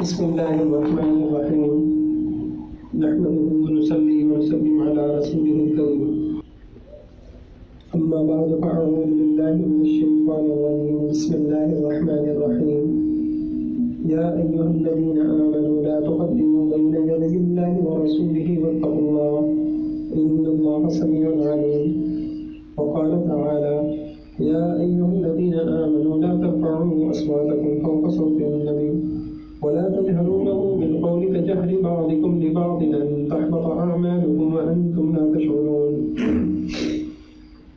بسم الله الرحمن الرحيم نحمده ونصلي ونسلم على رسوله الكريم أما بعد فأعوذ بالله من الشيطان الرجيم بسم الله الرحمن الرحيم يا أيها الذين آمنوا لا تقدموا بين يدي الله ورسوله واتقوا الله إن الله سميع عليم وقال تعالى يا أيها الذين آمنوا لا ترفعوا أصواتكم فوق صوت النبي ولا تجهروا له بالقول كجهر بعضكم لبعض أن تحبط أعمالكم وأنتم لا تشعرون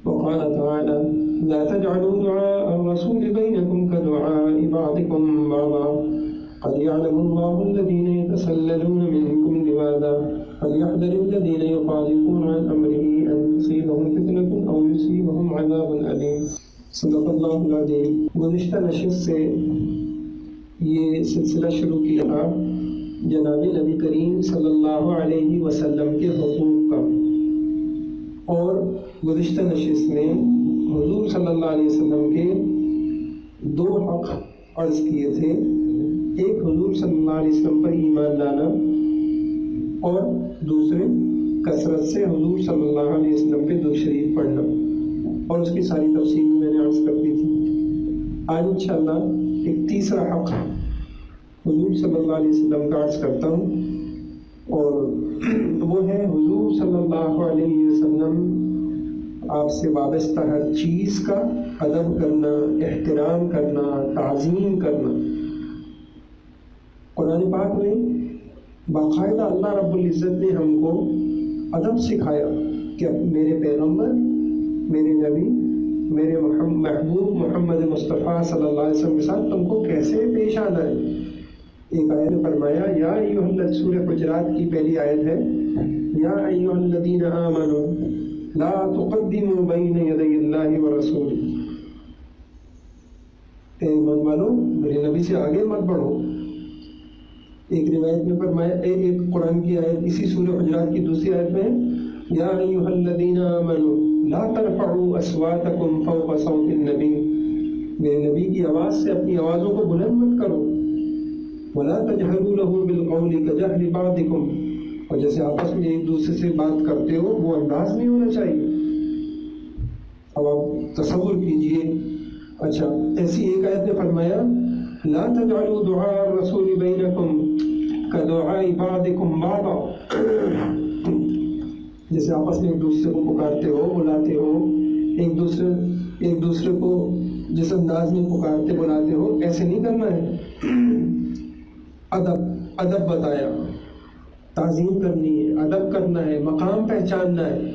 وقال تعالى لا تجعلوا دعاء الرسول بينكم كدعاء بعضكم بعضا قد يعلم الله الذين يتسللون منكم لواذا فليحذر الذين يخالفون عن أمره أن تصيبهم فتنة أو يصيبهم عذاب أليم صدق اللہ العظیم۔ گزشتہ نشست سے یہ سلسلہ شروع کیا جناب نبی کریم صلی اللہ علیہ وسلم کے حقوق کا، اور گزشتہ نشست میں حضور صلی اللہ علیہ وسلم کے دو حق عرض کیے تھے، ایک حضور صلی اللہ علیہ وسلم پر ایمان لانا اور دوسرے کثرت سے حضور صلی اللہ علیہ وسلم پہ درود شریف پڑھنا، اور اس کی ساری تفصیل میں نے عرض کر دی تھی۔ آج انشاءاللہ ایک تیسرا حق حضور صلی اللہ علیہ وسلم کا عرض کرتا ہوں، اور وہ ہے حضور صلی اللہ علیہ وسلم آپ سے وابستہ ہر چیز کا ادب کرنا، احترام کرنا، تعظیم کرنا۔ قرآن پاک میں باقاعدہ اللہ رب العزت نے ہم کو ادب سکھایا کہ میرے پیغمبر، میرے نبی، میرے محبوب محمد مصطفیٰ صلی اللہ علیہ وسلم کے ساتھ تم کو کیسے پیش آنا ہے۔ ایک آیت نے فرمایا یا ایھا سورہ حجرات کی پہلی آیت ہے یا ایھا الذین آمنوا لا تقدموا بین یدی اللہ ورسولہ، اے ایمان والو میرے نبی سے آگے مت بڑھو۔ ایک روایت میں فرمایا، ایک قرآن کی آیت اسی سورہ حجرات کی دوسری آیت میں یا ایھا الذین آمنوا لا ترفعوا اصواتکم فوق صوت النبی، میرے نبی کی آواز سے اپنی آوازوں کو بلند مت کرو۔ ولا تجہروا له بالقول کجہر بعضکم، اور جیسے آپس میں ایک دوسرے سے بات کرتے ہو وہ انداز نہیں ہونا چاہیے۔ اب آپ تصور کیجئے، اچھا ایسی ایک آیت نے فرمایا لا تجعلوا دعاء الرسول بینکم کدعاء بعضکم بعضا، جیسے آپس میں ایک دوسرے کو پکارتے ہو، بلاتے ہو، ایک دوسرے کو جس انداز میں پکارتے بلاتے ہو، ایسے نہیں کرنا ہے۔ ادب بتایا، تعظیم کرنی ہے، ادب کرنا ہے، مقام پہچاننا ہے،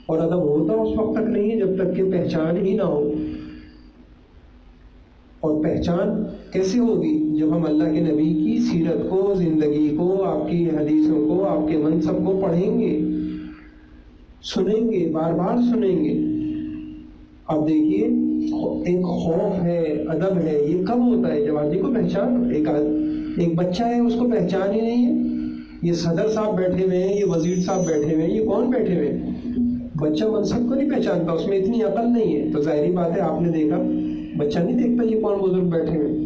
اور ادب ہوتا اس وقت تک نہیں ہے جب تک کہ پہچان ہی نہ ہو۔ اور پہچان کیسے ہوگی؟ جب ہم اللہ کے نبی کی سیرت کو، زندگی کو، آپ کی حدیثوں کو، آپ کے منصب کو پڑھیں گے، سنیں گے، بار بار سنیں گے۔ اب دیکھیے ایک خوف ہے، ادب ہے، یہ کب ہوتا ہے؟ جب آدمی کو پہچان، ایک بچہ ہے اس کو پہچان ہی نہیں ہے، یہ صدر صاحب بیٹھے ہوئے ہیں، یہ وزیر صاحب بیٹھے ہوئے ہیں، یہ کون بیٹھے ہوئے ہیں؟ بچہ منصب کو نہیں پہچانتا، اس میں اتنی عقل نہیں ہے، تو ظاہری بات ہے آپ نے دیکھا بچہ نہیں دیکھتا یہ کون بزرگ بیٹھے ہوئے ہیں۔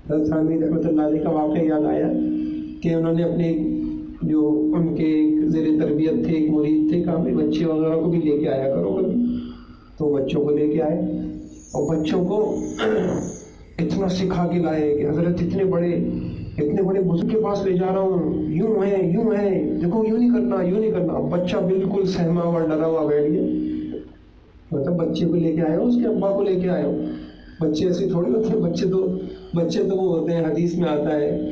حضرت حامد رحمۃ اللہ علیہ کا واقعہ یاد آیا کہ انہوں نے اپنے جو ان کے زیر تربیت تھے، ایک مرید تھے، کہا بھائی بچے وغیرہ کو بھی لے کے آیا کرو کبھی، تو بچوں کو لے کے آئے اور بچوں کو اتنا سکھا کے لائے کہ حضرت اتنے بڑے بزرگ کے پاس لے جا رہا ہوں، یوں ہے، دیکھو یوں نہیں کرنا، یوں نہیں کرنا۔ اب بچہ بالکل سہما ہوا، ڈرا ہوا بیٹھ گیا، مطلب بچے کو لے کے آئے ہو، اس کے ابا کو لے کے آئے ہو۔ بچے ایسے تھوڑی ہوتے ہیں، بچے تو وہ ہوتے ہیں، حدیث میں آتا ہے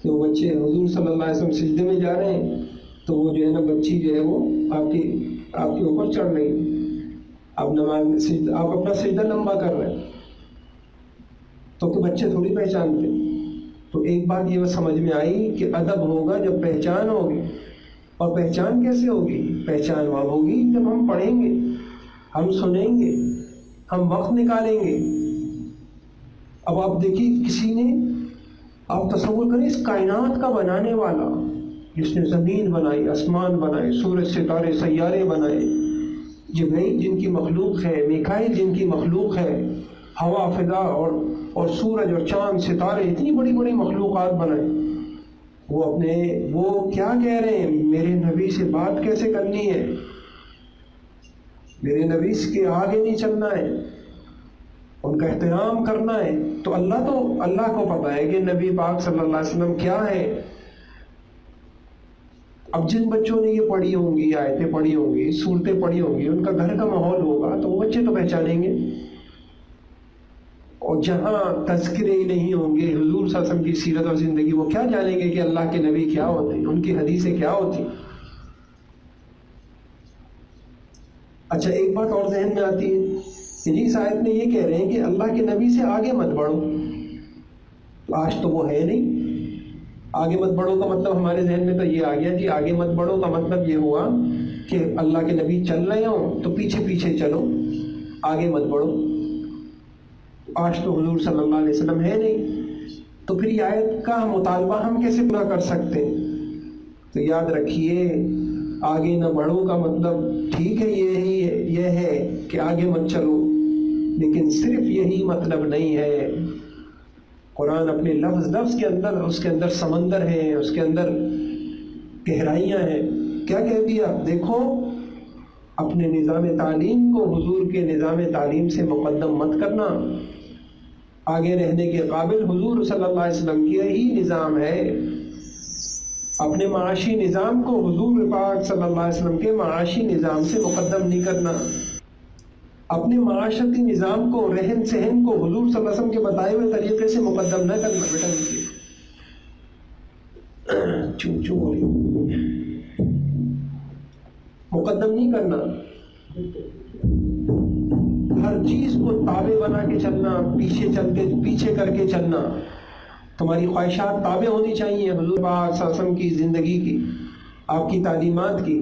کہ وہ بچے حضور صلی اللہ علیہ وسلم سجدے میں جا رہے ہیں تو وہ جو ہے نا بچی جو ہے وہ آپ کے اوپر چڑھ رہی، آپ نماز میں آپ اپنا سجدہ لمبا کر رہے ہیں، تو کہ بچے تھوڑی پہچانتے۔ تو ایک بات یہ سمجھ میں آئی کہ ادب ہوگا جب پہچان ہوگی، اور پہچان کیسے ہوگی؟ پہچان وہ ہوگی جب ہم پڑھیں گے، ہم سنیں گے، ہم وقت نکالیں گے۔ اب آپ دیکھیے آپ تصور کریں اس کائنات کا بنانے والا، جس نے زمین بنائی، آسمان بنائے، سورج ستارے سیارے بنائے، جبرائیل جن کی مخلوق ہے، میکائیل جن کی مخلوق ہے، ہوا، فضا اور اور سورج اور چاند ستارے اتنی بڑی بڑی مخلوقات بنائیں، وہ کیا کہہ رہے ہیں؟ میرے نبی سے بات کیسے کرنی ہے، میرے نبی کے آگے نہیں چلنا ہے، ان کا احترام کرنا ہے۔ تو اللہ کو پتہ ہے کہ نبی پاک صلی اللہ علیہ وسلم کیا ہے۔ اب جن بچوں نے یہ پڑھی ہوں گی، آیتیں پڑھی ہوں گی، صورتیں پڑھی ہوں گی، ان کا گھر کا ماحول ہوگا تو وہ بچے تو پہچانیں گے۔ اور جہاں تذکرے ہی نہیں ہوں گے حضور صلی اللہ علیہ وسلم کی سیرت اور زندگی، وہ کیا جانیں گے کہ اللہ کے نبی کیا ہوتے ہیں، ان کی حدیثیں کیا ہوتی ہیں؟ اچھا، ایک بات اور ذہن میں آتی ہے کہ جی اس آیت میں یہ کہہ رہے ہیں کہ اللہ کے نبی سے آگے مت بڑھو۔ آج تو وہ ہے نہیں۔ آگے مت بڑھو کا مطلب ہمارے ذہن میں تو یہ آ گیا، جی آگے مت بڑھو کا مطلب یہ ہوا کہ اللہ کے نبی چل رہے ہوں تو پیچھے پیچھے چلو، آگے مت بڑھو۔ آج تو حضور صلی اللہ علیہ وسلم ہے نہیں، تو پھر یہ آیت کا مطالبہ ہم کیسے پورا کر سکتے ہیں؟ تو یاد رکھیے، آگے نہ بڑھو کا مطلب ٹھیک ہے، یہ ہے کہ آگے مت چلو، لیکن صرف یہی مطلب نہیں ہے۔ قرآن اپنے لفظ کے اندر، اس کے اندر سمندر ہے، اس کے اندر گہرائیاں ہیں۔ کیا کہہ دیا؟ دیکھو، اپنے نظام تعلیم کو حضور کے نظام تعلیم سے مقدم مت کرنا۔ آگے رہنے کے قابل حضور صلی اللہ علیہ وسلم کی ہی نظام ہے۔ اپنے معاشی نظام کو حضور پاک صلی اللہ علیہ وسلم کے معاشی نظام سے مقدم نہیں کرنا۔ اپنے معاشرتی نظام کو، رہن سہن کو حضور صلی اللہ علیہ وسلم کے بتائے ہوئے طریقے سے مقدم نہ کرنا۔ بیٹا نیچے چوں چوں ہو رہی، مقدم نہیں کرنا۔ ہر چیز کو تابع بنا کے چلنا، پیچھے کر کے چلنا۔ تمہاری خواہشات تابع ہونی چاہیے حضور پاک صلی اللہ علیہ وسلم کی زندگی کی، آپ کی تعلیمات کی،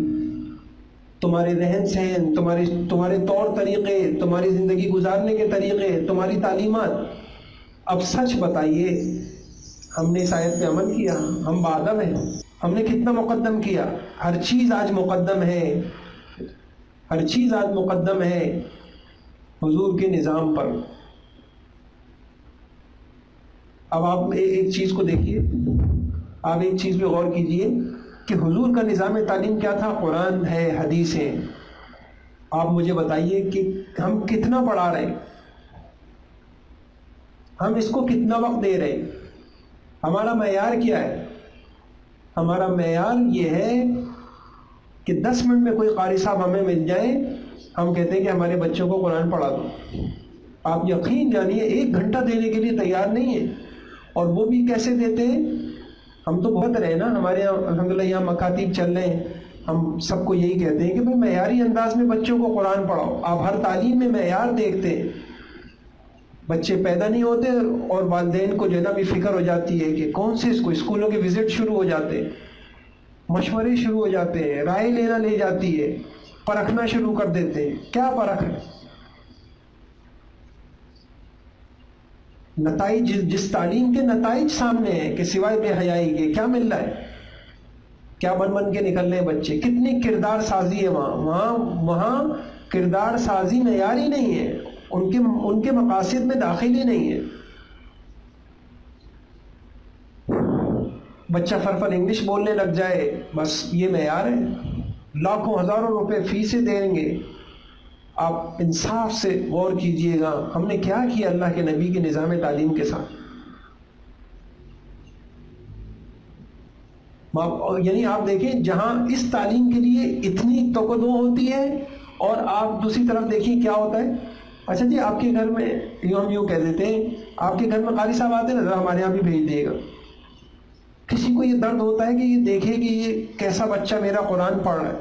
تمہارے رہن سہن، تمہارے طور طریقے، تمہاری زندگی گزارنے کے طریقے، تمہاری تعلیمات۔ اب سچ بتائیے، ہم نے اس آیت پہ عمل کیا؟ ہم بادب ہیں؟ ہم نے کتنا مقدم کیا؟ ہر چیز آج مقدم ہے، ہر چیز آج مقدم ہے حضور کے نظام پر۔ اب آپ ایک چیز کو دیکھیے، آپ ایک چیز پہ غور کیجئے کہ حضور کا نظام تعلیم کیا تھا؟ قرآن ہے، حدیثیں۔ آپ مجھے بتائیے کہ ہم کتنا پڑھا رہے ہیں، ہم اس کو کتنا وقت دے رہے ہیں؟ ہمارا معیار کیا ہے؟ ہمارا معیار یہ ہے کہ 10 منٹ میں کوئی قاری صاحب ہمیں مل جائے، ہم کہتے ہیں کہ ہمارے بچوں کو قرآن پڑھا دو۔ آپ یقین جانیے 1 گھنٹہ دینے کے لیے تیار نہیں ہے، اور وہ بھی کیسے دیتے ہیں؟ ہم تو بہت رہے نا، ہمارے یہاں الحمدللہ یہاں مکاتب چل رہے ہیں، ہم سب کو یہی کہتے ہیں کہ بھئی معیاری انداز میں بچوں کو قرآن پڑھاؤ۔ آپ ہر تعلیم میں معیار دیکھتے ہیں، بچے پیدا نہیں ہوتے اور والدین کو جو ہے نا بھی فکر ہو جاتی ہے کہ کون سے اسکولوں کے وزٹ شروع ہو جاتے ہیں، مشورے شروع ہو جاتے ہیں، رائے لینا لے جاتی ہے، پرکھنا شروع کر دیتے ہیں۔ کیا پرکھ ہے؟ نتائج، جس تعلیم کے نتائج سامنے ہیں کہ سوائے بے حیائی کے کیا مل رہا ہے؟ کیا بن کے نکل رہے ہیں بچے؟ کتنی کردار سازی ہے وہاں کردار سازی معیاری نہیں ہے، ان کے مقاصد میں داخل ہی نہیں ہے۔ بچہ فر انگلش بولنے لگ جائے، بس یہ معیار ہے، لاکھوں ہزاروں روپے فیسیں دیں گے۔ آپ انصاف سے غور کیجئے گا، ہم نے کیا کیا اللہ کے نبی کے نظام تعلیم کے ساتھ؟ یعنی آپ دیکھیں، جہاں اس تعلیم کے لیے اتنی توقع ہوتی ہے، اور آپ دوسری طرف دیکھیں کیا ہوتا ہے۔ اچھا جی، آپ کے گھر میں ہم یوں کہہ دیتے ہیں، آپ کے گھر میں قاری صاحب آتے ہیں نا، ذرا ہمارے یہاں بھی بھیج دے گا۔ کسی کو یہ درد ہوتا ہے کہ یہ دیکھے کہ یہ کیسا بچہ میرا قرآن پڑھ رہا ہے۔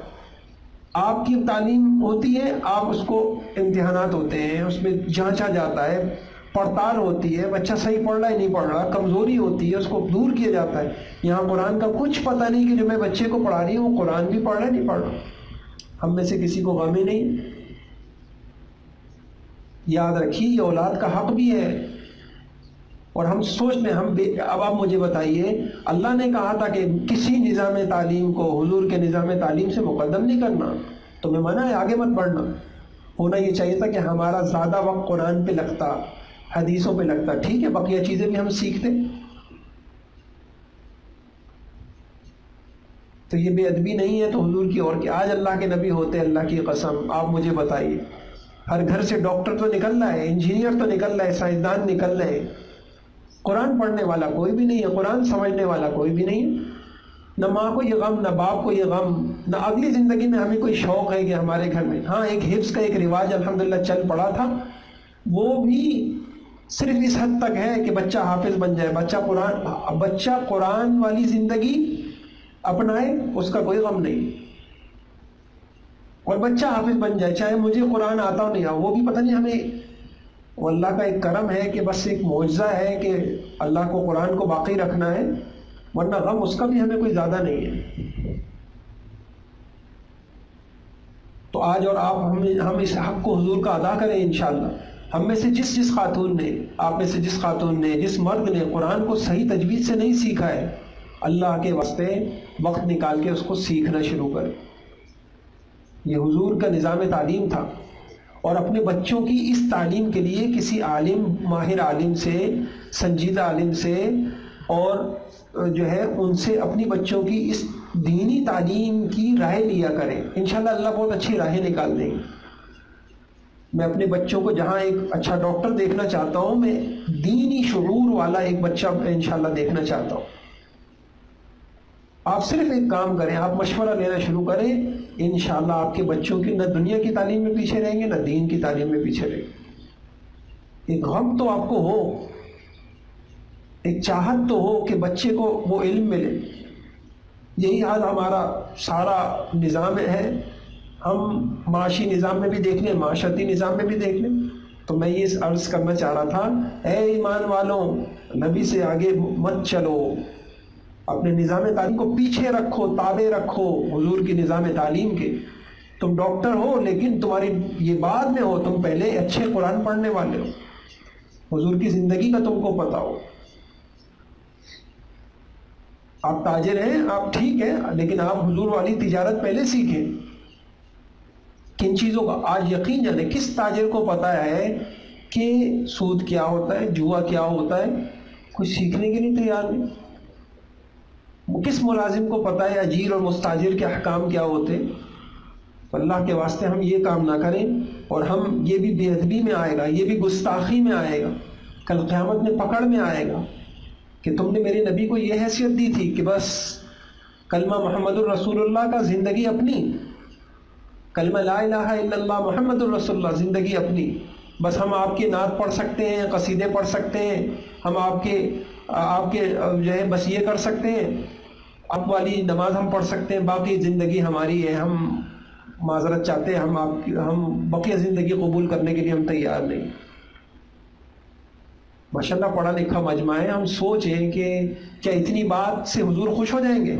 آپ کی تعلیم ہوتی ہے، آپ اس کو، امتحانات ہوتے ہیں، اس میں جانچا جاتا ہے، پڑتال ہوتی ہے، بچہ صحیح پڑھ رہا ہے نہیں پڑھ رہا، کمزوری ہوتی ہے، اس کو دور کیا جاتا ہے۔ یہاں قرآن کا کچھ پتہ نہیں کہ جو میں بچے کو پڑھا رہی ہوں وہ قرآن بھی پڑھ رہا ہے نہیں پڑھ رہا۔ ہم میں سے کسی کو غم ہی نہیں۔ یاد رکھیے، یہ اولاد کا حق بھی ہے، اور ہم سوچتے ہیں اب آپ مجھے بتائیے، اللہ نے کہا تھا کہ کسی نظام تعلیم کو حضور کے نظام تعلیم سے مقدم نہیں کرنا، تو میں منع ہے، آگے مت بڑھنا۔ ہونا یہ چاہیے تھا کہ ہمارا زیادہ وقت قرآن پہ لگتا، حدیثوں پہ لگتا، ٹھیک ہے بقیہ چیزیں بھی ہم سیکھتے. تو یہ بے ادبی نہیں ہے تو حضور کی اور کیا. آج اللہ کے نبی ہوتے، اللہ کی قسم آپ مجھے بتائیے، ہر گھر سے ڈاکٹر تو نکل رہا ہے، انجینئر تو نکل رہا ہے، سائنسدان نکل رہے ہیں، قرآن پڑھنے والا کوئی بھی نہیں ہے، قرآن سمجھنے والا کوئی بھی نہیں ہے. نہ ماں کو یہ غم، نہ باپ کو یہ غم، نہ اگلی زندگی میں ہمیں کوئی شوق ہے کہ ہمارے گھر میں. ہاں ایک حفظ کا ایک رواج الحمدللہ چل پڑا تھا، وہ بھی صرف اس حد تک ہے کہ بچہ حافظ بن جائے، بچہ قرآن والی زندگی اپنائے، اس کا کوئی غم نہیں. اور بچہ حافظ بن جائے، چاہے مجھے قرآن آتا ہو نہیں آ، وہ بھی پتہ نہیں ہمیں، وہ اللہ کا ایک کرم ہے کہ بس ایک معجزہ ہے کہ اللہ کو قرآن کو باقی رکھنا ہے، ورنہ غم اس کا بھی ہمیں کوئی زیادہ نہیں ہے. تو آج اور آپ ہم اس حق کو حضور کا ادا کریں انشاءاللہ. ہم میں سے جس خاتون نے، آپ میں سے جس خاتون نے، جس مرد نے قرآن کو صحیح تجوید سے نہیں سیکھا ہے، اللہ کے واسطے وقت نکال کے اس کو سیکھنا شروع کریں. یہ حضور کا نظام تعلیم تھا. اور اپنے بچوں کی اس تعلیم کے لیے کسی عالم، ماہر عالم سے، سنجیدہ عالم سے، اور جو ہے ان سے اپنی بچوں کی اس دینی تعلیم کی رائے لیا کریں. انشاءاللہ اللہ بہت اچھی راہیں نکال دیں گے. میں اپنے بچوں کو جہاں ایک اچھا ڈاکٹر دیکھنا چاہتا ہوں، میں دینی شعور والا ایک بچہ انشاءاللہ دیکھنا چاہتا ہوں. آپ صرف ایک کام کریں، آپ مشورہ لینا شروع کریں، انشاءاللہ آپ کے بچوں کی نہ دنیا کی تعلیم میں پیچھے رہیں گے، نہ دین کی تعلیم میں پیچھے رہیں گے. ایک غم تو آپ کو ہو، ایک چاہت تو ہو کہ بچے کو وہ علم ملے. یہی حال ہمارا سارا نظام ہے. ہم معاشی نظام میں بھی دیکھ لیں، معاشرتی نظام میں بھی دیکھ لیں. تو میں یہ عرض کرنا چاہ رہا تھا، اے ایمان والوں، نبی سے آگے مت چلو، اپنے نظام تعلیم کو پیچھے رکھو، تابع رکھو حضور کی نظام تعلیم کے. تم ڈاکٹر ہو لیکن تمہاری یہ بعد میں ہو، تم پہلے اچھے قرآن پڑھنے والے ہو، حضور کی زندگی کا تم کو پتا ہو. آپ تاجر ہیں، آپ ٹھیک ہے، لیکن آپ حضور والی تجارت پہلے سیکھیں. کن چیزوں کا آج یقین جانے، کس تاجر کو پتا ہے کہ سود کیا ہوتا ہے، جوا کیا ہوتا ہے؟ کچھ سیکھنے کے لیے تیار نہیں. کس ملازم کو پتا ہے اجیر اور مستاجر کے احکام کیا ہوتے؟ اللہ کے واسطے ہم یہ کام نہ کریں. اور ہم یہ بھی بے ادبی میں آئے گا، یہ بھی گستاخی میں آئے گا، کل قیامت میں پکڑ میں آئے گا کہ تم نے میرے نبی کو یہ حیثیت دی تھی کہ بس کلمہ محمد الرسول اللہ کا زندگی اپنی، کلمہ لا الہ الا اللہ محمد الرسول اللہ زندگی اپنی. بس ہم آپ کے نعت پڑھ سکتے ہیں، قصیدے پڑھ سکتے ہیں، ہم آپ کے جو ہے بس یہ کر سکتے ہیں، اب والی نماز ہم پڑھ سکتے ہیں، باقی زندگی ہماری ہے، ہم معذرت چاہتے ہیں، ہم بقیہ زندگی قبول کرنے کے لیے ہم تیار نہیں. ماشاءاللہ پڑھا لکھا مجمع ہے. ہم سوچیں کہ کیا اتنی بات سے حضور خوش ہو جائیں گے؟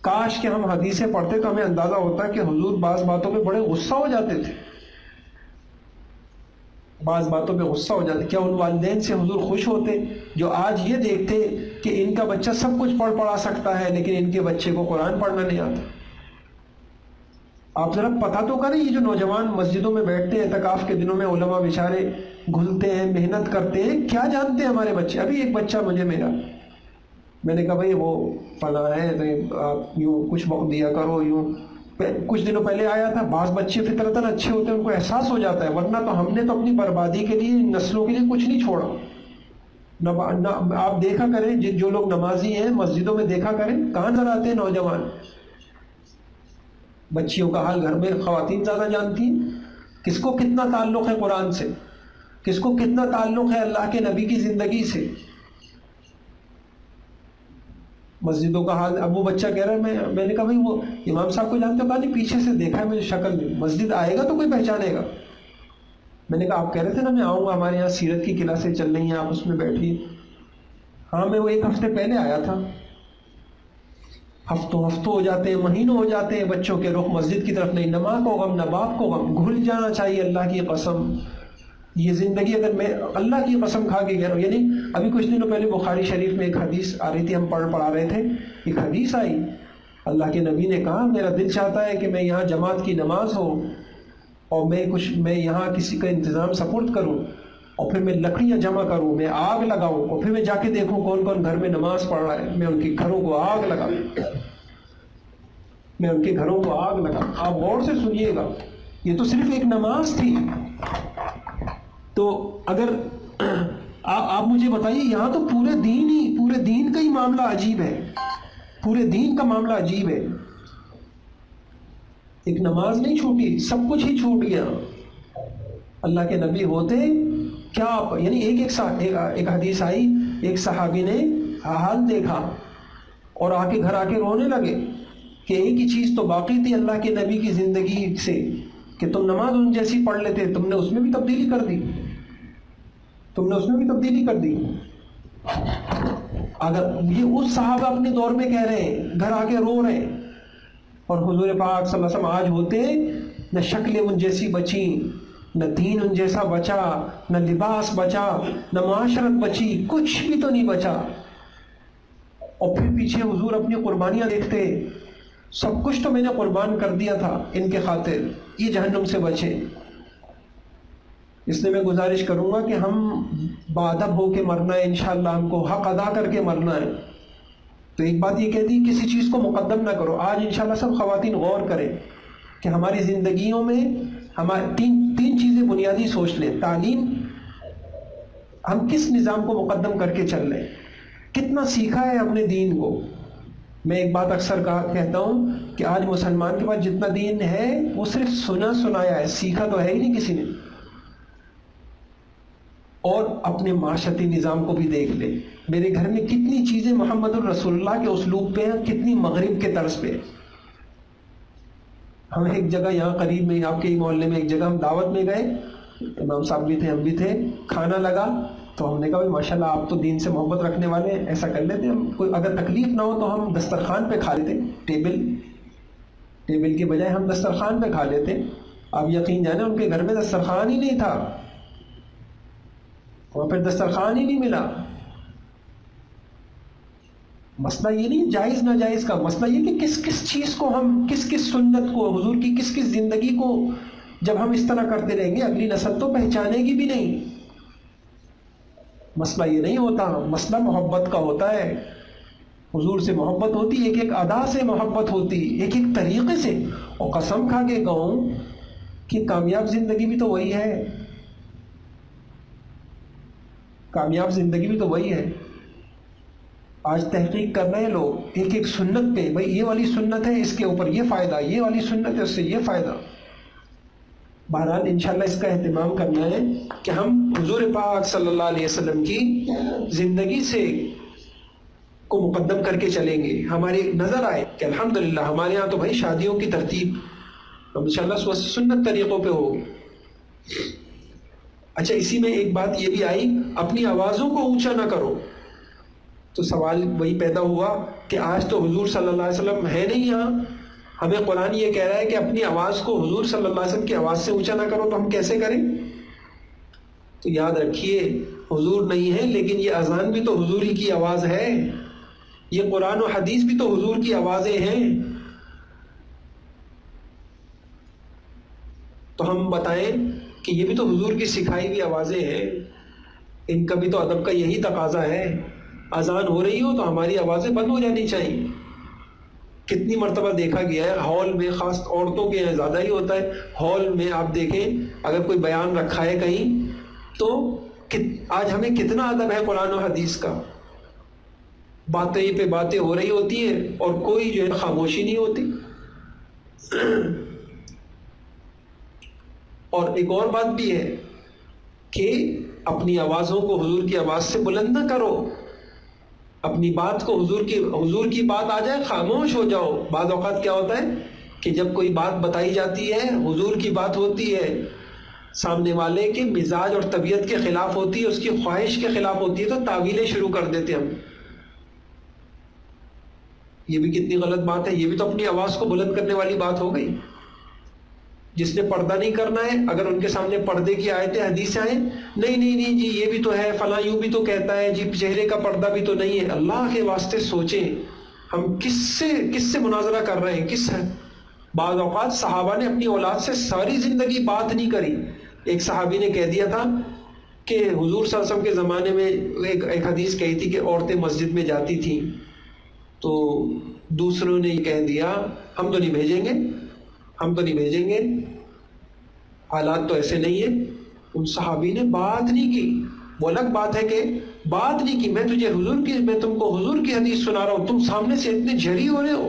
کاش کہ ہم حدیثیں پڑھتے تو ہمیں اندازہ ہوتا کہ حضور بعض باتوں پہ بڑے غصہ ہو جاتے تھے، بعض باتوں پہ غصہ ہو جاتے. کیا ان والدین سے حضور خوش ہوتے جو آج یہ دیکھتے کہ ان کا بچہ سب کچھ پڑھا سکتا ہے لیکن ان کے بچے کو قرآن پڑھنا نہیں آتا؟ آپ ذرا پتہ تو کریں، یہ جو نوجوان مسجدوں میں بیٹھتے ہیں اعتکاف کے دنوں میں، علماء بیچارے گھلتے ہیں، محنت کرتے ہیں، کیا جانتے ہیں ہمارے بچے؟ ابھی ایک بچہ مجھے ملا، میں نے کہا بھائی وہ فلاں ہے تو آپ یوں کچھ وقت دیا کرو، یوں. کچھ دنوں پہلے آیا تھا. بعض بچے فطرتاً اچھے ہوتے ہیں، ان کو احساس ہو جاتا ہے، ورنہ تو ہم نے تو اپنی بربادی کے لیے، نسلوں کے لیے کچھ نہیں چھوڑا. نہ آپ دیکھا کریں جو لوگ نمازی ہیں مسجدوں میں، دیکھا کریں کہاں نظر آتے ہیں نوجوان. بچیوں کا حال گھر میں خواتین زیادہ جانتی ہیں، کس کو کتنا تعلق ہے قرآن سے، کس کو کتنا تعلق ہے اللہ کے نبی کی زندگی سے. مسجدوں کا حال. اب وہ بچہ کہہ رہا ہے، میں نے کہا بھائی وہ امام صاحب کو جانتے ہو؟ کہا نہیں، پیچھے سے دیکھا ہے مجھے، شکل نہیں. مسجد آئے گا تو کوئی پہچانے گا. میں نے کہا آپ کہہ رہے تھے نا میں آؤں گا، ہمارے یہاں سیرت کی کلاسیں چل رہی ہیں، آپ اس میں بیٹھیے. ہاں میں وہ ایک ہفتے پہلے آیا تھا. ہفتوں ہو جاتے ہیں، مہینوں ہو جاتے ہیں، بچوں کے رخ مسجد کی طرف نہیں. نہ ماں کو غم، نہ باپ کو غم. گھل جانا چاہیے اللہ کی قسم. یہ زندگی اگر میں اللہ کی قسم کھا کے کہہ رہا ہوں، یعنی ابھی کچھ دنوں پہلے بخاری شریف میں ایک حدیث آ رہی تھی، ہم پڑھا رہے تھے. ایک حدیث آئی، اللہ کے نبی نے کہا میرا دل چاہتا ہے کہ میں یہاں جماعت کی نماز ہو اور میں یہاں کسی کا انتظام سپورٹ کروں اور پھر میں لکڑیاں جمع کروں، میں آگ لگاؤں، اور پھر میں جا کے دیکھوں کون کون گھر میں نماز پڑھ رہا ہے، میں ان کے گھروں کو آگ لگاؤں، میں ان کے گھروں کو آگ لگاؤں۔ آپ غور سے سنیے گا، یہ تو صرف ایک نماز تھی۔ تو اگر آپ مجھے بتائیے، یہاں تو پورے دین کا ہی معاملہ عجیب ہے، پورے دین کا معاملہ عجیب ہے۔ ایک نماز نہیں چھوٹی، سب کچھ ہی چھوٹ گیا۔ اللہ کے نبی ہوتے کیا، یعنی ایک حدیث آئی، ایک صحابی نے حال دیکھا اور گھر آ کے رونے لگے کہ ایک ہی چیز تو باقی تھی اللہ کے نبی کی زندگی سے، کہ تم نماز ان جیسی پڑھ لیتے، تم نے اس میں بھی تبدیلی کر دی، تم نے اس میں بھی تبدیلی کر دی۔ اگر یہ اس صحابہ اپنے دور میں کہہ رہے ہیں، گھر آ کے رو رہے ہیں، اور حضور پاک صلی اللہ علیہ وسلم آج ہوتے نہ شکلیں ان جیسی بچی، نہ دین ان جیسا بچا، نہ لباس بچا، نہ معاشرت بچی، کچھ بھی تو نہیں بچا۔ اور پھر پیچھے حضور اپنی قربانیاں دیکھتے، سب کچھ تو میں نے قربان کر دیا تھا ان کے خاطر، یہ جہنم سے بچے۔ اس لیے میں گزارش کروں گا کہ ہم باادب ہو کے مرنا ہے، انشاءاللہ ہم کو حق ادا کر کے مرنا ہے۔ تو ایک بات یہ کہتی، کسی چیز کو مقدم نہ کرو۔ آج انشاءاللہ سب خواتین غور کریں کہ ہماری زندگیوں میں ہمارے تین چیزیں بنیادی سوچ لیں۔ تعلیم، ہم کس نظام کو مقدم کر کے چل رہے ہیں، کتنا سیکھا ہے اپنے دین کو۔ میں ایک بات اکثر کہتا ہوں کہ آج مسلمان کے پاس جتنا دین ہے وہ صرف سنا سنایا ہے، سیکھا تو ہے ہی نہیں کسی نے۔ اور اپنے معاشرتی نظام کو بھی دیکھ لیں، میرے گھر میں کتنی چیزیں محمد الرسول اللہ کے اسلوب پہ ہیں، کتنی مغرب کے طرز پہ۔ ہم ایک جگہ یہاں قریب میں آپ کے ہی محلے میں ایک جگہ ہم دعوت میں گئے، امام صاحب بھی تھے، ہم بھی تھے، کھانا لگا تو ہم نے کہا ماشاءاللہ آپ تو دین سے محبت رکھنے والے ہیں، ایسا کر لیتے ہم، کوئی اگر تکلیف نہ ہو تو ہم دسترخوان پہ کھا لیتے، ٹیبل کے بجائے ہم دسترخوان پہ کھا لیتے۔ آپ یقین جانے ان کے گھر میں دسترخوان ہی نہیں تھا، اور پھر دسترخوان ہی نہیں ملا۔ مسئلہ یہ نہیں جائز ناجائز کا، مسئلہ یہ کہ کس چیز کو ہم، کس سنت کو، حضور کی کس زندگی کو جب ہم اس طرح کرتے رہیں گے اگلی نسل تو پہچانے گی بھی نہیں۔ مسئلہ یہ نہیں ہوتا، مسئلہ محبت کا ہوتا ہے، حضور سے محبت ہوتی، ایک ایک ادا سے محبت ہوتی، ایک ایک طریقے سے۔ اور قسم کھا کے کہوں کہ کامیاب زندگی بھی تو وہی ہے، کامیاب زندگی بھی تو وہی ہے۔ آج تحقیق کر رہے ہیں لوگ ایک ایک سنت پہ، بھائی یہ والی سنت ہے اس کے اوپر یہ فائدہ، یہ والی سنت ہے اس سے یہ فائدہ۔ بہرحال انشاءاللہ اس کا اہتمام کرنا ہے کہ ہم حضور پاک صلی اللہ علیہ وسلم کی زندگی سے کو مقدم کر کے چلیں گے۔ ہماری نظر آئے کہ الحمدللہ ہمارے ہاں تو بھائی شادیوں کی ترتیب انشاءاللہ سنت طریقوں پہ ہوگی۔ اچھا، اسی میں ایک بات یہ بھی آئی، اپنی آوازوں کو اونچا نہ کرو۔ تو سوال وہی پیدا ہوا کہ آج تو حضور صلی اللہ علیہ وسلم ہے نہیں یہاں، ہمیں قرآن یہ کہہ رہا ہے کہ اپنی آواز کو حضور صلی اللہ علیہ وسلم کی آواز سے اونچا نہ کرو، تو ہم کیسے کریں؟ تو یاد رکھیے حضور نہیں ہے، لیکن یہ اذان بھی تو حضور ہی کی آواز ہے، یہ قرآن و حدیث بھی تو حضور کی آوازیں ہیں۔ تو ہم بتائیں کہ یہ بھی تو حضور کی سکھائی ہوئی آوازیں ہیں، ان کا بھی تو ادب کا یہی تقاضا ہے۔ اذان ہو رہی ہو تو ہماری آوازیں بند ہو جانی چاہیے۔ کتنی مرتبہ دیکھا گیا ہے ہال میں، خاص عورتوں کے یہاں زیادہ ہی ہوتا ہے، ہال میں آپ دیکھیں اگر کوئی بیان رکھا ہے کہیں تو آج ہمیں کتنا ادب ہے قرآن و حدیث کا، باتیں پہ باتیں ہو رہی ہوتی ہیں اور کوئی جو ہے خاموشی نہیں ہوتی۔ اور ایک اور بات بھی ہے کہ اپنی آوازوں کو حضور کی آواز سے بلند نہ کرو، اپنی بات کو حضور کی بات آ جائے خاموش ہو جاؤ۔ بعض اوقات کیا ہوتا ہے کہ جب کوئی بات بتائی جاتی ہے، حضور کی بات ہوتی ہے، سامنے والے کے مزاج اور طبیعت کے خلاف ہوتی ہے، اس کی خواہش کے خلاف ہوتی ہے، تو تعویلیں شروع کر دیتے ہم۔ یہ بھی کتنی غلط بات ہے، یہ بھی تو اپنی آواز کو بلند کرنے والی بات ہو گئی۔ جس نے پردہ نہیں کرنا ہے، اگر ان کے سامنے پردے کی آیتیں حدیثیں آئیں، نہیں جی یہ بھی تو ہے، فلاں یوں بھی تو کہتا ہے جی، چہرے کا پردہ بھی تو نہیں ہے۔ اللہ کے واسطے سوچیں ہم کس سے مناظرہ کر رہے ہیں، کس ہے؟ بعض اوقات صحابہ نے اپنی اولاد سے ساری زندگی بات نہیں کری۔ ایک صحابی نے کہہ دیا تھا کہ حضور صلی اللہ علیہ وسلم کے زمانے میں ایک حدیث کہی تھی کہ عورتیں مسجد میں جاتی تھیں تو دوسروں نے یہ کہہ دیا ہم تو نہیں بھیجیں گے، حالات تو ایسے نہیں ہیں. ان صحابی نے بات نہیں کی. وہ الگ بات ہے کہ بات نہیں کی. میں تم کو حضور کی حدیث سنا رہا ہوں، تم سامنے سے اتنے جھری ہو رہے ہو.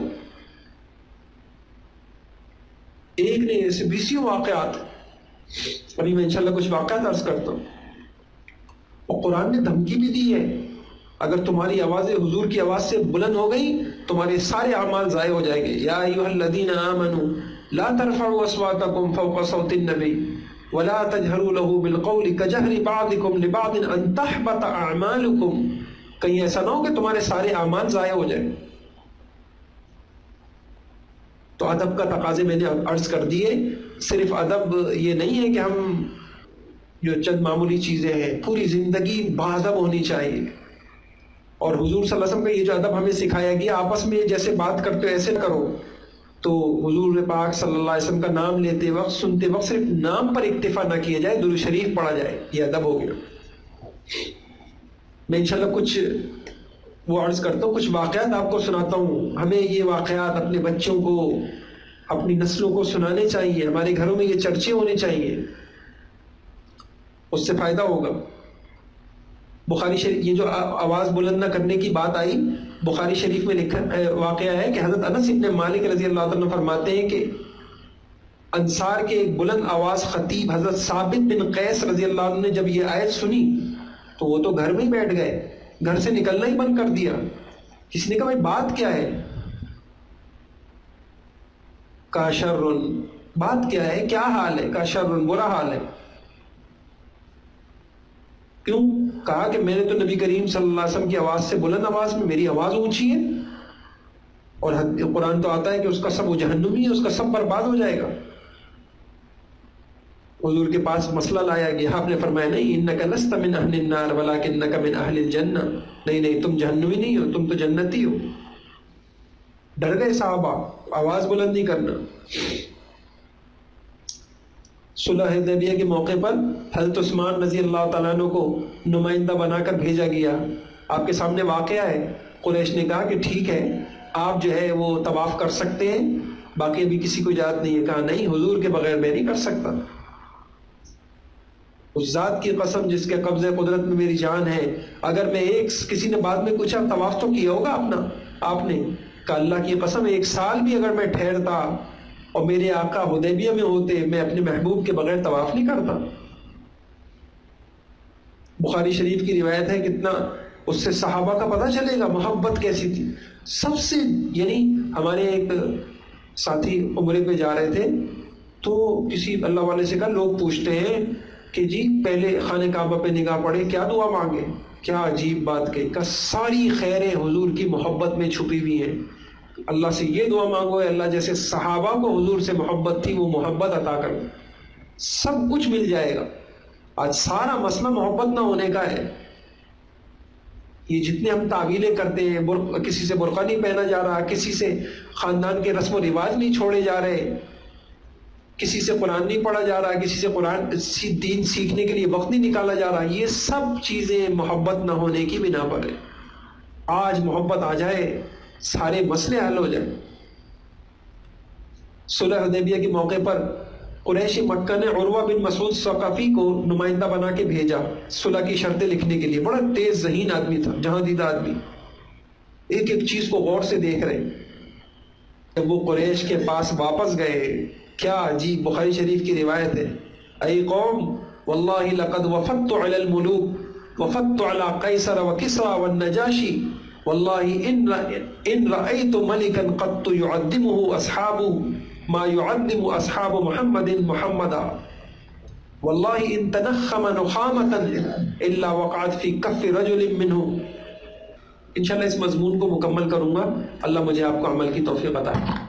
ایک نہیں ایسے بیسیوں واقعات. ابھی میں انشاءاللہ کچھ واقعات عرض کرتا ہوں. اور قرآن نے دھمکی بھی دی ہے، اگر تمہاری آوازیں حضور کی آواز سے بلند ہو گئی تمہارے سارے اعمال ضائع ہو جائیں گے. یا ایھا الذین آمنوا لا ترفعوا اصواتکم فوق صوت النبی ولا تجهروا له بالقول كجهر بعضكم لبعض ان تحبط اعمالكم. کہیں ایسا نہ ہو کہ تمہارے سارے اعمال ضائع ہو جائیں. تو ادب کا تقاضے میں نے عرض کر دیے. صرف ادب یہ نہیں ہے کہ ہم جو چند معمولی چیزیں ہیں، پوری زندگی باادب ہونی چاہیے. اور حضور صلی اللہ علیہ وسلم کا یہ جو ادب ہمیں سکھایا گیا، آپس میں جیسے بات کرتے ہو ایسے کرو. تو حضور پاک صلی اللہ علیہ وسلم کا نام لیتے وقت سنتے وقت صرف نام پر اکتفا نہ کیا جائے، درود شریف پڑھا جائے. یہ ادب ہو گیا. میں انشاءاللہ کچھ وہ عرض کرتا ہوں، کچھ واقعات آپ کو سناتا ہوں. ہمیں یہ واقعات اپنے بچوں کو، اپنی نسلوں کو سنانے چاہیے. ہمارے گھروں میں یہ چرچے ہونے چاہیے، اس سے فائدہ ہوگا. بخاری شریف، یہ جو آواز بلند نہ کرنے کی بات آئی، بخاری شریف میں لکھا واقعہ ہے کہ حضرت انس ابن مالک رضی اللہ عنہ فرماتے ہیں کہ انصار کے ایک بلند آواز خطیب حضرت ثابت بن قیس رضی اللہ عنہ نے جب یہ آیت سنی تو وہ تو گھر میں ہی بیٹھ گئے، گھر سے نکلنا ہی بند کر دیا. کسی نے کہا بھائی بات کیا ہے؟ کا شرٌ، بات کیا ہے، کیا حال ہے؟ کا شرٌ، برا حال ہے. کیوں؟ کہا کہ میں نے تو نبی کریم صلی اللہ علیہ وسلم کی آواز سے بلند آواز میں، میری آواز اونچی ہے، اور قرآن تو آتا ہے کہ اس کا سب جہنمی ہے، اس کا سب برباد ہو جائے گا. حضور کے پاس مسئلہ لایا گیا، آپ نے فرمایا نہیں، انک لست من اہل النار ولکنک من اہل الجنہ. نہیں تم جہنمی نہیں ہو، تم تو جنتی ہو. ڈر گئے صحابہ، آواز بلند نہیں کرنا. صلح حدیبیہ کے موقع پر حضرت عثمان رضی اللہ تعالیٰ عنہ کو نمائندہ بنا کر بھیجا گیا. آپ کے سامنے واقعہ ہے. قریش نے کہا کہ ٹھیک ہے آپ جو ہے وہ طواف کر سکتے ہیں، باقی ابھی کسی کو اجازت نہیں ہے. کہا نہیں، حضور کے بغیر میں نہیں کر سکتا. اس ذات کی قسم جس کے قبضے قدرت میں میری جان ہے، اگر میں کسی نے بعد میں پوچھا طواف تو کیا ہوگا اپنا، آپ نے کہا اللہ کی قسم 1 سال بھی اگر میں ٹھہرتا اور میرے آقا حدیبیہ میں ہوتے، میں اپنے محبوب کے بغیر طواف نہیں کرتا. بخاری شریف کی روایت ہے، کتنا اس سے صحابہ کا پتہ چلے گا محبت کیسی تھی. سب سے یعنی ہمارے ایک ساتھی عمرے پہ جا رہے تھے تو کسی اللہ والے سے کہا، لوگ پوچھتے ہیں کہ جی پہلے خانہ کعبہ پہ نگاہ پڑے کیا دعا مانگے؟ کیا عجیب بات کہی، کہ ساری خیریں حضور کی محبت میں چھپی ہوئی ہیں. اللہ سے یہ دعا مانگو ہے اللہ جیسے صحابہ کو حضور سے محبت تھی وہ محبت عطا کر، سب کچھ مل جائے گا. آج سارا مسئلہ محبت نہ ہونے کا ہے. یہ جتنے ہم تعویلیں کرتے ہیں، کسی سے برقع نہیں پہنا جا رہا، کسی سے خاندان کے رسم و رواج نہیں چھوڑے جا رہے، کسی سے قرآن نہیں پڑھا جا رہا، کسی سے قرآن دین سیکھنے کے لیے وقت نہیں نکالا جا رہا. یہ سب چیزیں محبت نہ ہونے کی بنا پر ہے. آج محبت آ جائے سارے مسئلے حل ہو جائیں. صلح حدیبیہ کے موقع پر قریش مکہ نے عروہ بن مسعود ثقفی کو نمائندہ بنا کے بھیجا صلح کی شرطیں لکھنے کے لیے. بڑا تیز ذہین آدمی تھا، جہاں دیدہ آدمی، ایک ایک چیز کو غور سے دیکھ رہے. جب وہ قریش کے پاس واپس گئے، کیا عجیب بخاری شریف کی روایت ہے، اے قوم واللہ لقد وفدت علی الملوک وفدت علی قیصر وکسرى والنجاشی واللہ ان رأیت ملکا قط يعظمه اصحابه ما يعظم اصحاب محمد محمدا واللہ ان تنخم نخامة الا وقعت فی کف رجل منه. انشاءاللہ اس مضمون کو مکمل کروں گا. اللہ مجھے آپ کو عمل کی توفیق عطا کرے.